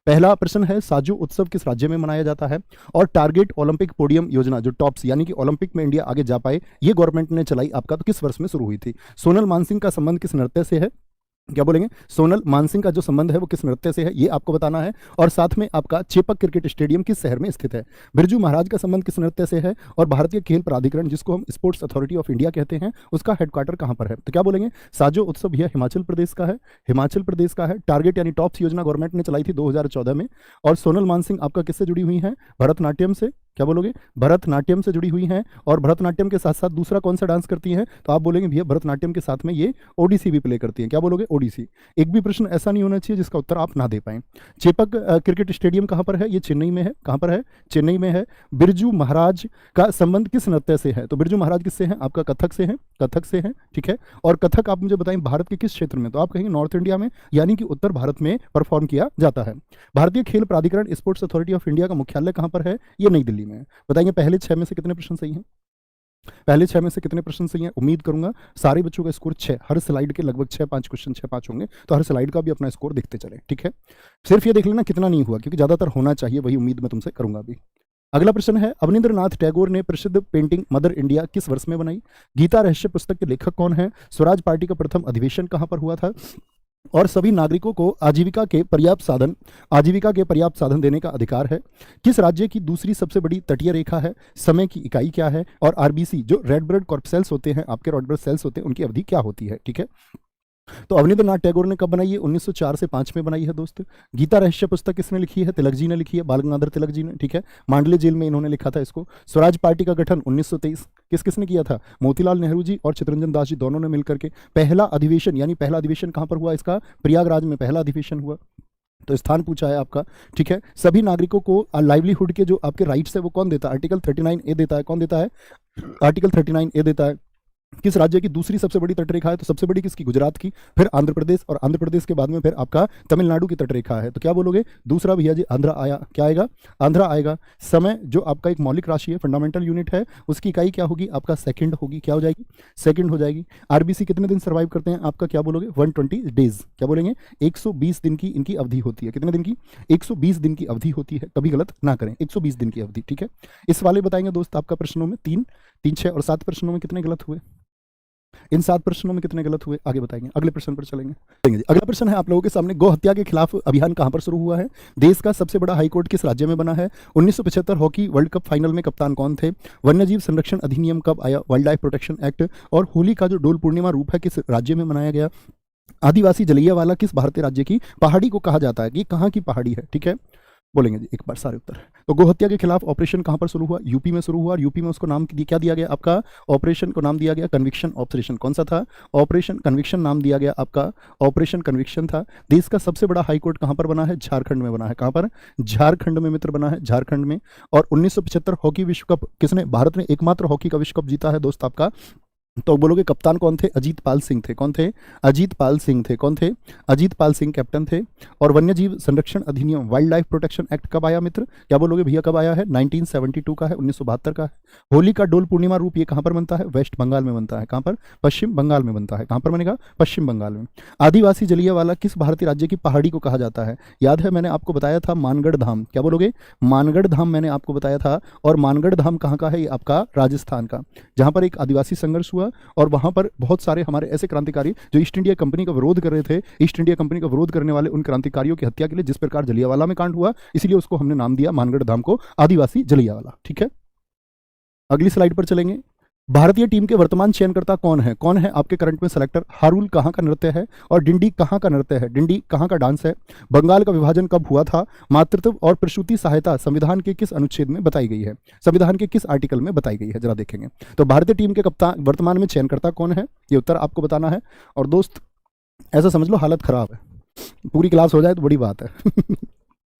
पहला प्रश्न है, साजो उत्सव किस राज्य में मनाया जाता है? और टारगेट ओलंपिक पोडियम योजना जो टॉप्स यानी कि ओलंपिक में इंडिया आगे जा पाए, ये गवर्नमेंट ने चलाई आपका, तो किस वर्ष में शुरू हुई थी? सोनल मानसिंह का संबंध किस नृत्य से है? क्या बोलेंगे? सोनल मानसिंह का जो संबंध है वो किस नृत्य से है, ये आपको बताना है। और साथ में आपका चेपक क्रिकेट स्टेडियम किस शहर में स्थित है? बिरजू महाराज का संबंध किस नृत्य से है? और भारतीय खेल प्राधिकरण जिसको हम स्पोर्ट्स अथॉरिटी ऑफ इंडिया कहते हैं, उसका हेडक्वार्टर कहां पर है? तो क्या बोलेंगे? साजो उत्सव यह हिमाचल प्रदेश का है, हिमाचल प्रदेश का है। टारगेट यानी टॉप्स योजना गवर्नमेंट ने चलाई थी 2014 में। और सोनल मानसिंह आपका किससे जुड़ी हुई है? भरतनाट्यम से। क्या बोलोगे? भरतनाट्यम से जुड़ी हुई हैं। और भरतनाट्यम के साथ साथ दूसरा कौन सा डांस करती हैं? तो आप बोलेंगे भैया भरतनाट्यम के साथ में ये ओडिसी भी प्ले करती हैं। क्या बोलोगे? ओडिसी। एक भी प्रश्न ऐसा नहीं होना चाहिए जिसका उत्तर आप ना दे पाएं। चेपक क्रिकेट स्टेडियम कहां पर है? ये चेन्नई में है। कहां पर है? चेन्नई में है। बिरजू महाराज का संबंध किस नृत्य से है? तो बिरजू महाराज किससे हैं? आपका कथक से हैं, कथक से हैं, ठीक है। और कथक आप मुझे बताएं भारत के किस क्षेत्र में? तो आप कहेंगे नॉर्थ इंडिया में, यानी कि उत्तर भारत में परफॉर्म किया जाता है। भारतीय खेल प्राधिकरण स्पोर्ट्स अथॉरिटी ऑफ इंडिया का मुख्यालय कहां पर है? ये नई दिल्ली में है। बताएंगे पहले 6 में से कितने प्रश्न सही हैं? पहले 6 में से कितने प्रश्न सही हैं? उम्मीद करूंगा सारे बच्चों का स्कोर 6, हर स्लाइड के लगभग 6-5 क्वेश्चन 6-5 होंगे, तो हर स्लाइड का भी अपना स्कोर देखते चले, ठीक है। सिर्फ ये देख लेना कितना नहीं हुआ, क्योंकि ज्यादातर होना चाहिए, वही उम्मीद मैं तुमसे करूंगा अभी। अगला प्रश्न है, अवनींद्रनाथ टैगोर ने प्रसिद्ध पेंटिंग मदर इंडिया किस वर्ष में बनाई? गीता रहस्य पुस्तक के लेखक कौन है? स्वराज पार्टी का प्रथम अधिवेशन कहां पर हुआ था? और सभी नागरिकों को आजीविका के पर्याप्त साधन देने का अधिकार है। किस राज्य की दूसरी सबसे बड़ी तटीय रेखा है? समय की इकाई क्या है? और आरबीसी जो रेड ब्लड कॉर्पसेल्स होते हैं, आपके रेड ब्लड सेल्स होते हैं, उनकी अवधि क्या होती है, ठीक है। तो अवनींद्रनाथ टैगोर ने कब बनाई है? 1904 से 5 में बनाई है दोस्त। गीता रहस्य पुस्तक किसने लिखी है? तिलक जी ने लिखी है, बाल गंगाधर तिलक जी ने, ठीक है। मांडले जेल में इन्होंने लिखा था इसको। स्वराज पार्टी का गठन 1923 किसने किया था? मोतीलाल नेहरू जी और चित्तरंजन दास जी दोनों ने मिलकर के। पहला अधिवेशन यानी पहला अधिवेशन कहां पर हुआ इसका? प्रयागराज में पहला अधिवेशन हुआ। तो स्थान पूछा है आपका, ठीक है। सभी नागरिकों को लाइवलीहुड के जो आपके राइट्स है वो कौन देता है? आर्टिकल 39A देता है। कौन देता है? आर्टिकल 39A देता है। किस राज्य की दूसरी सबसे बड़ी तटरेखा है? तो सबसे बड़ी किसकी? गुजरात की। फिर आंध्र प्रदेश, और आंध्र प्रदेश के बाद में फिर आपका तमिलनाडु की तटरेखा है। तो क्या बोलोगे? दूसरा भैया जी आंध्र आया। क्या आएगा? आंध्र आएगा। समय जो आपका एक मौलिक राशि है, फंडामेंटल यूनिट है, उसकी इकाई क्या होगी? आपका सेकंड होगी। क्या हो जाएगी? सेकंड हो जाएगी। आरबीसी कितने दिन सर्वाइव करते हैं? आपका क्या बोलोगे? 120 डेज। क्या बोलेंगे? 120 दिन की इनकी अवधि होती है। कितने दिन की? 120 दिन की अवधि होती है। कभी गलत ना करें, 120 दिन की अवधि, ठीक है। इस वाले बताएंगे दोस्त आपका प्रश्नों में 3, 6 और 7 प्रश्नों में कितने गलत हुए? इन 7 प्रश्नों में कितने गलत हुए आगे बताएंगे। अगले प्रश्न पर चलेंगे। अगला प्रश्न है आप लोगों के सामने, गौ हत्या के खिलाफ अभियान कहां पर शुरू हुआ है? देश का सबसे बड़ा हाईकोर्ट किस राज्य में बना है? 1975 हॉकी वर्ल्ड कप फाइनल में कप्तान कौन थे? वन्यजीव संरक्षण अधिनियम कब आया? Wild life protection act. और होली का जो डोल पूर्णिमा रूप है किस राज्य में मनाया गया? आदिवासी जलियांवाला किस भारतीय राज्य की पहाड़ी को कहा जाता है? कि कहाँ की पहाड़ी है, ठीक है। बोलेंगे जी एक बार सारे उत्तर। तो गोहत्या के खिलाफ ऑपरेशन कहां पर शुरू हुआ? यूपी में शुरू हुआ। और यूपी में उसको नाम क्या दिया गया? आपका ऑपरेशन को नाम दिया गया कन्विक्शन ऑपरेशन। कौन सा था? ऑपरेशन कन्विक्शन नाम दिया गया आपका, ऑपरेशन कन्विक्शन था। देश का सबसे बड़ा हाईकोर्ट कहां पर बना है? झारखंड में बना है। कहां पर? झारखंड में मित्र बना है, झारखंड में। और 1975 हॉकी विश्व कप किसने? भारत ने एकमात्र हॉकी का विश्व कप जीता है दोस्त आपका। तो बोलोगे कप्तान कौन थे? अजीत पाल सिंह थे। कौन थे? अजीत पाल सिंह थे। कौन थे? अजीत पाल सिंह कैप्टन थे। और वन्यजीव संरक्षण अधिनियम वाइल्ड लाइफ प्रोटेक्शन एक्ट कब आया मित्र? क्या बोलोगे भैया कब आया है? 1972 का है, 1972 का है। होली का डोल पूर्णिमा रूप ये कहां पर बनता है? वेस्ट बंगाल में बनता है। कहां पर? पश्चिम बंगाल में बनता है। कहां पर बनेगा? पश्चिम बंगाल में। आदिवासी जलियांवाला किस भारतीय राज्य की पहाड़ी को कहा जाता है? याद है मैंने आपको बताया था मानगढ़ धाम। क्या बोलोगे? मानगढ़ धाम मैंने आपको बताया था। और मानगढ़ धाम कहां का है? ये आपका राजस्थान का, जहां पर एक आदिवासी संघर्ष हुआ और वहां पर बहुत सारे हमारे ऐसे क्रांतिकारी जो ईस्ट इंडिया कंपनी का विरोध कर रहे थे, ईस्ट इंडिया कंपनी का विरोध करने वाले उन क्रांतिकारियों की हत्या के लिए जिस प्रकार जलियांवाला में कांड हुआ, इसलिए उसको हमने नाम दिया मानगढ़ धाम को आदिवासी जलियांवाला, ठीक है। अगली स्लाइड पर चलेंगे। भारतीय टीम के वर्तमान चयनकर्ता कौन है? कौन है आपके करंट में सेलेक्टर? हारुल कहाँ का नृत्य है? और डिंडी कहाँ का नृत्य है? डिंडी कहाँ का डांस है? बंगाल का विभाजन कब हुआ था? मातृत्व और प्रसूति सहायता संविधान के किस अनुच्छेद में बताई गई है? संविधान के किस आर्टिकल में बताई गई है? जरा देखेंगे। तो भारतीय टीम के कप्तान वर्तमान में चयनकर्ता कौन है? ये उत्तर आपको बताना है। और दोस्त ऐसा समझ लो हालत खराब है, पूरी क्लास हो जाए तो बड़ी बात है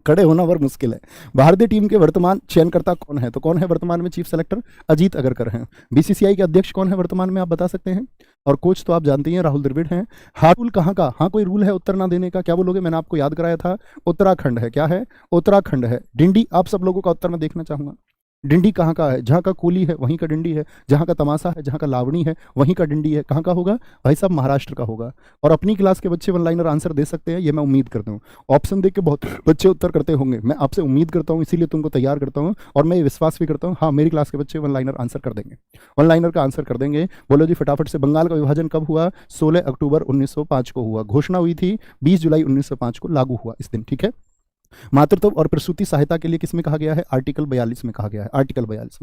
खड़े होना और मुश्किल है। भारतीय टीम के वर्तमान चयनकर्ता कौन है? तो कौन है वर्तमान में चीफ सेलेक्टर? अजीत अगरकर हैं। बीसीसीआई के अध्यक्ष कौन है वर्तमान में, आप बता सकते हैं? और कोच तो आप जानते हैं राहुल द्रविड़ हैं। हारुल कहाँ का? हाँ कोई रूल है उत्तर ना देने का? क्या बोलोगे? मैंने आपको याद कराया था उत्तराखंड है। क्या है? उत्तराखंड है। डिंडी आप सब लोगों का उत्तर मैं देखना चाहूंगा। डिंडी कहाँ का है? जहाँ का कुली है वहीं का डिंडी है, जहाँ का तमाशा है, जहाँ का लावणी है वहीं का डिंडी है। कहाँ का होगा भाई साहब? महाराष्ट्र का होगा। और अपनी क्लास के बच्चे वन लाइनर आंसर दे सकते हैं, ये मैं उम्मीद करता हूँ। ऑप्शन देख के बहुत बच्चे उत्तर करते होंगे, मैं आपसे उम्मीद करता हूँ, इसीलिए तुमको तैयार करता हूँ और मैं ये विश्वास भी करता हूँ, हाँ मेरी क्लास के बच्चे वन लाइनर आंसर कर देंगे, वन लाइनर का आंसर कर देंगे। बोलो जी फटाफट से। बंगाल का विभाजन कब हुआ? 16 अक्टूबर 1905 को हुआ। घोषणा हुई थी 20 जुलाई 1905 को, लागू हुआ इस दिन, ठीक है। मातृत्व और प्रसूति सहायता के लिए किसमें कहा गया है? आर्टिकल 42 में कहा गया है, आर्टिकल 42 में।